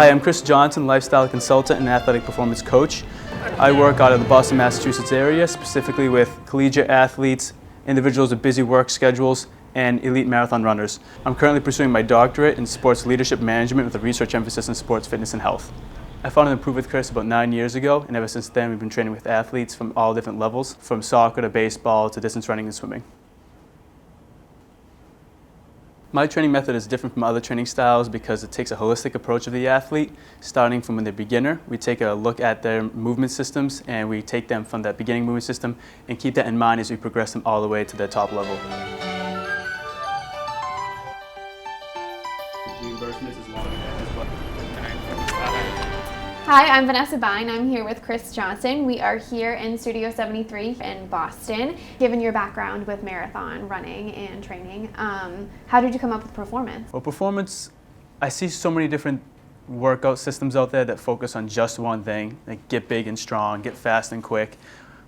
Hi, I'm Chris Johnson, lifestyle consultant and athletic performance coach. I work out of the Boston, Massachusetts area, specifically with collegiate athletes, individuals with busy work schedules, and elite marathon runners. I'm currently pursuing my doctorate in sports leadership management with a research emphasis in sports fitness and health. I founded Improve with Chris about 9 years ago, and ever since then we've been training with athletes from all different levels, from soccer to baseball to distance running and swimming. My training method is different from other training styles because it takes a holistic approach of the athlete. Starting from when they're beginner, we take a look at their movement systems and we take them from that beginning movement system and keep that in mind as we progress them all the way to their top level. Reimbursement is long as well. Hi, I'm Vanessa Bine. I'm here with Chris Johnson. We are here in Studio 73 in Boston. Given your background with marathon running and training, how did you come up with PROformance? Well, PROformance, I see so many different workout systems out there that focus on just one thing, like get big and strong, get fast and quick.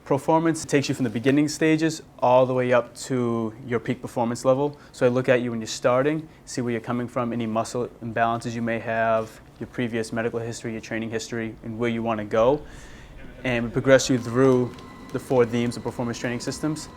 PROformance takes you from the beginning stages all the way up to your peak performance level. So I look at you when you're starting, see where you're coming from, any muscle imbalances you may have, your previous medical history, your training history, and where you want to go. And we progress you through the 4 themes of PROformance Training Systems.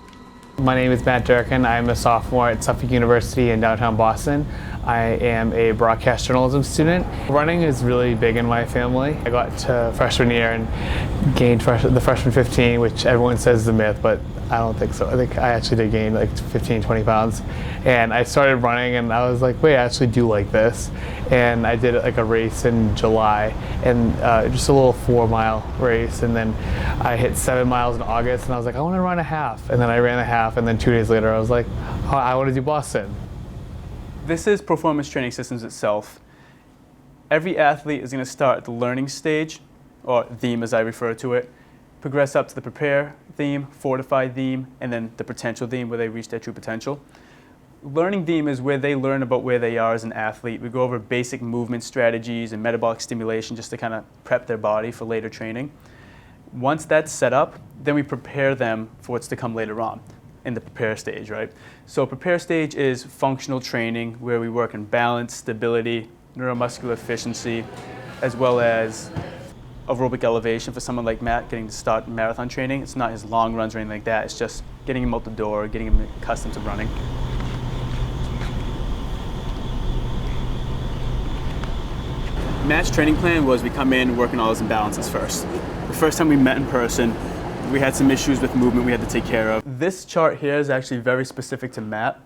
My name is Matt Durkin. I'm a sophomore at Suffolk University in downtown Boston. I am a broadcast journalism student. Running is really big in my family. I got to freshman year and gained the freshman 15, which everyone says is a myth, but I don't think so. I think I actually did gain like 15, 20 pounds. And I started running and I was like, wait, I actually do like this. And I did like a race in July, and just a little 4-mile race. And then I hit 7 miles in August and I was like, I want to run a half. And then I ran a half, and then 2 days later I was like, oh, I want to do Boston. This is PROformance Training Systems itself. Every athlete is going to start at the learning stage, or theme as I refer to it, progress up to the prepare theme, fortify theme, and then the potential theme where they reach their true potential. Learning theme is where they learn about where they are as an athlete. We go over basic movement strategies and metabolic stimulation just to kind of prep their body for later training. Once that's set up, then we prepare them for what's to come later on in the prepare stage, right? So prepare stage is functional training where we work in balance, stability, neuromuscular efficiency, as well as aerobic elevation for someone like Matt getting to start marathon training. It's not his long runs or anything like that. It's just getting him out the door, getting him accustomed to running. Matt's training plan was we come in working all his imbalances first. The first time we met in person, we had some issues with movement we had to take care of. This chart here is actually very specific to Matt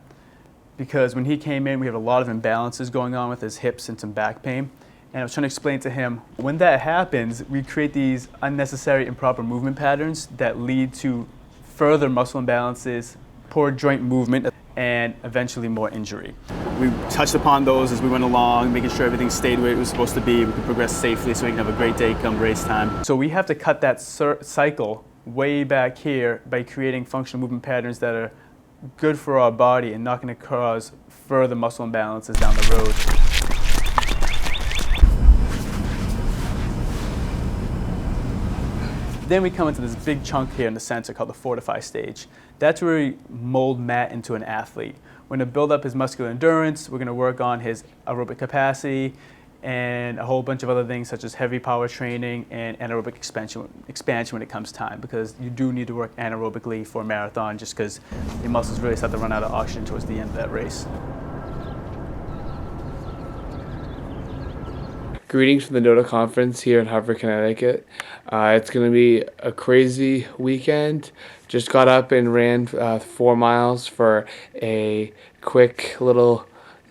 because when he came in, we had a lot of imbalances going on with his hips and some back pain. And I was trying to explain to him, when that happens, we create these unnecessary improper movement patterns that lead to further muscle imbalances, poor joint movement, and eventually more injury. We touched upon those as we went along, making sure everything stayed where it was supposed to be. We could progress safely so we can have a great day come race time. So we have to cut that cycle way back here by creating functional movement patterns that are good for our body and not going to cause further muscle imbalances down the road. Then we come into this big chunk here in the center called the fortify stage. That's where we mold Matt into an athlete. We're going to build up his muscular endurance, we're going to work on his aerobic capacity, and a whole bunch of other things such as heavy power training and anaerobic expansion when it comes time, because you do need to work anaerobically for a marathon just because your muscles really start to run out of oxygen towards the end of that race. Greetings from the NOTA conference here in Hartford, Connecticut. It's going to be a crazy weekend. Just got up and ran 4 miles for a quick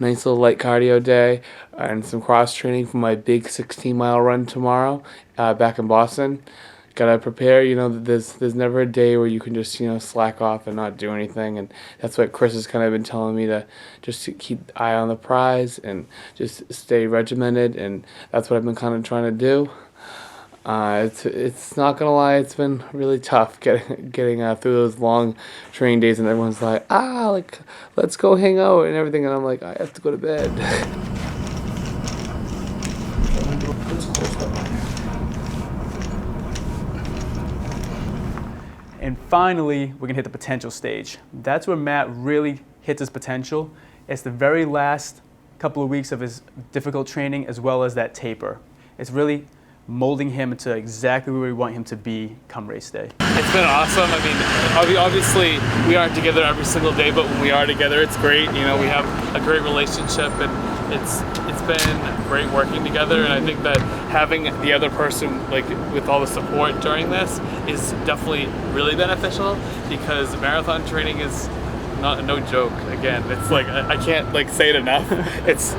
nice little light cardio day and some cross training for my big 16-mile run tomorrow back in Boston. Gotta prepare, there's never a day where you can just, slack off and not do anything, and that's what Chris has kind of been telling me, to just to keep the eye on the prize and just stay regimented, and that's what I've been kind of trying to do. It's not gonna lie, it's been really tough getting through those long training days, and everyone's like, let's go hang out and everything, and I'm like, I have to go to bed. And finally, we're going to hit the potential stage. That's where Matt really hits his potential. It's the very last couple of weeks of his difficult training as well as that taper. It's really molding him into exactly where we want him to be come race day. It's been awesome. I mean, obviously we aren't together every single day, but when we are together, it's great. You know, we have a great relationship, and it's been great working together. And I think that having the other person, like, with all the support during this is definitely really beneficial, because marathon training is no joke. Again, it's like, I can't like say it enough. It's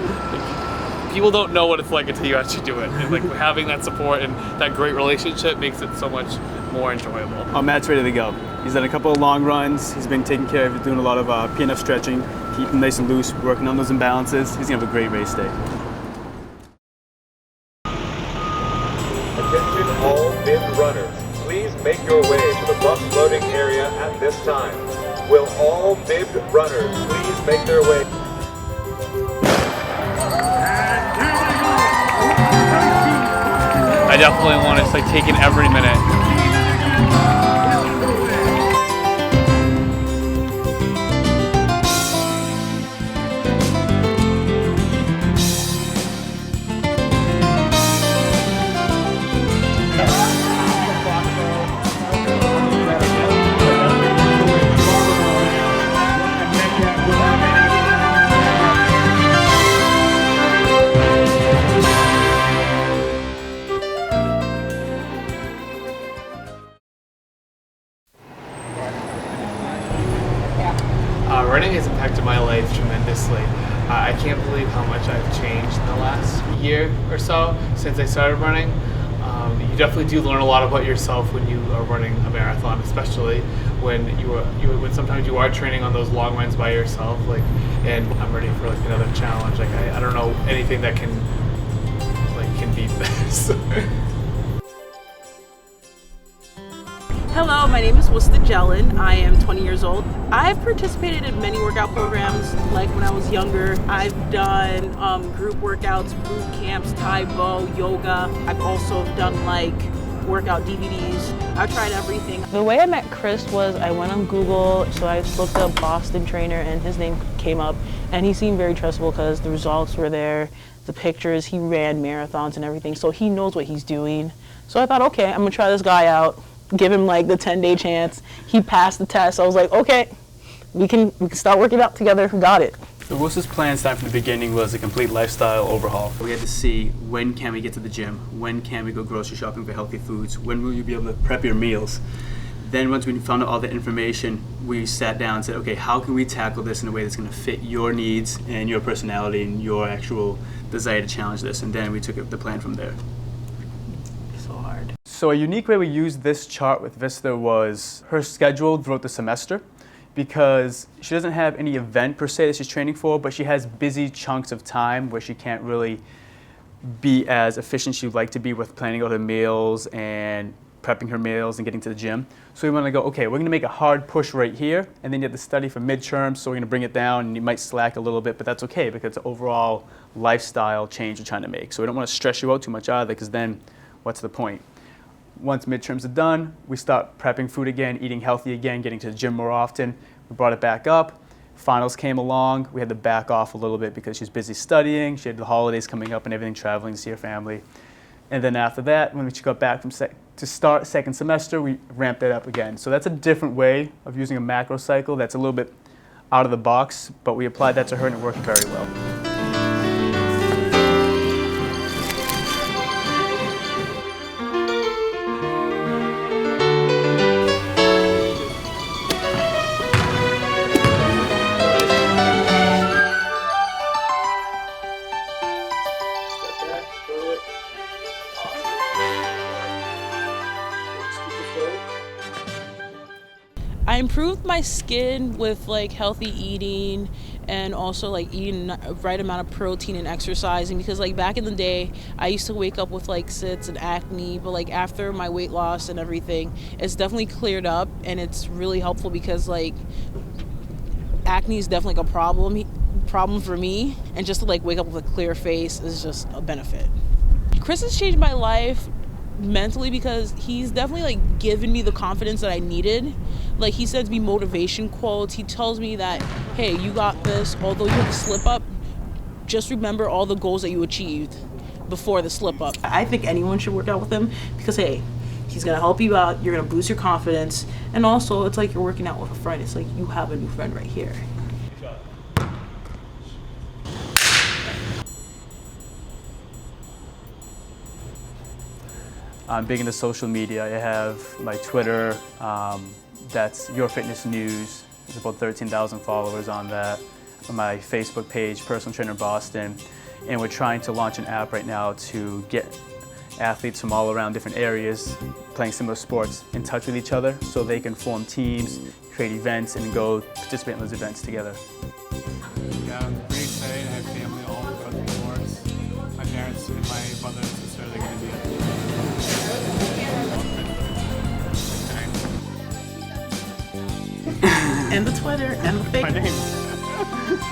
people don't know what it's like until you actually do it. And like, having that support and that great relationship makes it so much more enjoyable. Oh, Matt's ready to go. He's done a couple of long runs. He's been taking care of doing a lot of PNF stretching, keeping him nice and loose, working on those imbalances. He's gonna have a great race day. Attention all bib runners. Please make your way to the bus loading area at this time. Will all bibbed runners please make their way? I definitely want to like take in every minute. Running has impacted my life tremendously. I can't believe how much I've changed in the last year or so since I started running. You definitely do learn a lot about yourself when you are running a marathon, especially when when sometimes you are training on those long runs by yourself. Like, and I'm ready for like another challenge. Like, I don't know anything that can beat this. Hello, my name is Wista Jellin. I am 20 years old. I've participated in many workout programs, like when I was younger. I've done group workouts, boot camps, Taibo, yoga. I've also done like workout DVDs. I've tried everything. The way I met Chris was I went on Google, so I looked up Boston trainer and his name came up, and he seemed very trustable because the results were there, the pictures, he ran marathons and everything, so he knows what he's doing. So I thought, okay, I'm gonna try this guy out. Give him like the 10-day chance. He passed the test. I was like, okay, we can start working out together. Got it. So Wilson's plan starting from the beginning was a complete lifestyle overhaul. We had to see, when can we get to the gym? When can we go grocery shopping for healthy foods? When will you be able to prep your meals? Then once we found out all the information, we sat down and said, okay, how can we tackle this in a way that's going to fit your needs and your personality and your actual desire to challenge this? And then we took the plan from there. So a unique way we used this chart with Vista was her schedule throughout the semester, because she doesn't have any event per se that she's training for, but she has busy chunks of time where she can't really be as efficient as she'd like to be with planning out her meals and prepping her meals and getting to the gym. So we want to go, okay, we're going to make a hard push right here, and then you have to study for midterms, so we're going to bring it down, and you might slack a little bit, but that's okay because it's an overall lifestyle change we're trying to make. So we don't want to stress you out too much either, because then what's the point? Once midterms are done, we start prepping food again, eating healthy again, getting to the gym more often. We brought it back up. Finals came along. We had to back off a little bit because she's busy studying. She had the holidays coming up and everything, traveling to see her family. And then after that, when she got back to start second semester, we ramped it up again. So that's a different way of using a macro cycle that's a little bit out of the box, but we applied that to her and it worked very well. I improved my skin with like healthy eating and also like eating the right amount of protein and exercising, because like back in the day I used to wake up with like sits and acne, but like after my weight loss and everything, it's definitely cleared up, and it's really helpful because like acne is definitely like a problem for me, and just to like wake up with a clear face is just a benefit. Chris has changed my life mentally because he's definitely like given me the confidence that I needed. Like, he sends me motivation quotes. He tells me that, hey, you got this. Although you have to slip up, just remember all the goals that you achieved. before the slip up. I think anyone should work out with him because, hey, he's gonna help you out, you're gonna boost your confidence, and also it's like you're working out with a friend. It's like you have a new friend right here. I'm big into social media. I have my Twitter, that's Your Fitness News. There's about 13,000 followers on that. My Facebook page, Personal Trainer Boston. And we're trying to launch an app right now to get athletes from all around different areas playing similar sports in touch with each other so they can form teams, create events, and go participate in those events together. Yeah, I'm pretty excited. I have family all over the sports. My parents and my brother and sister, they're going to be And the Twitter and the my Facebook. name.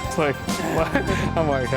It's like, what? I'm like,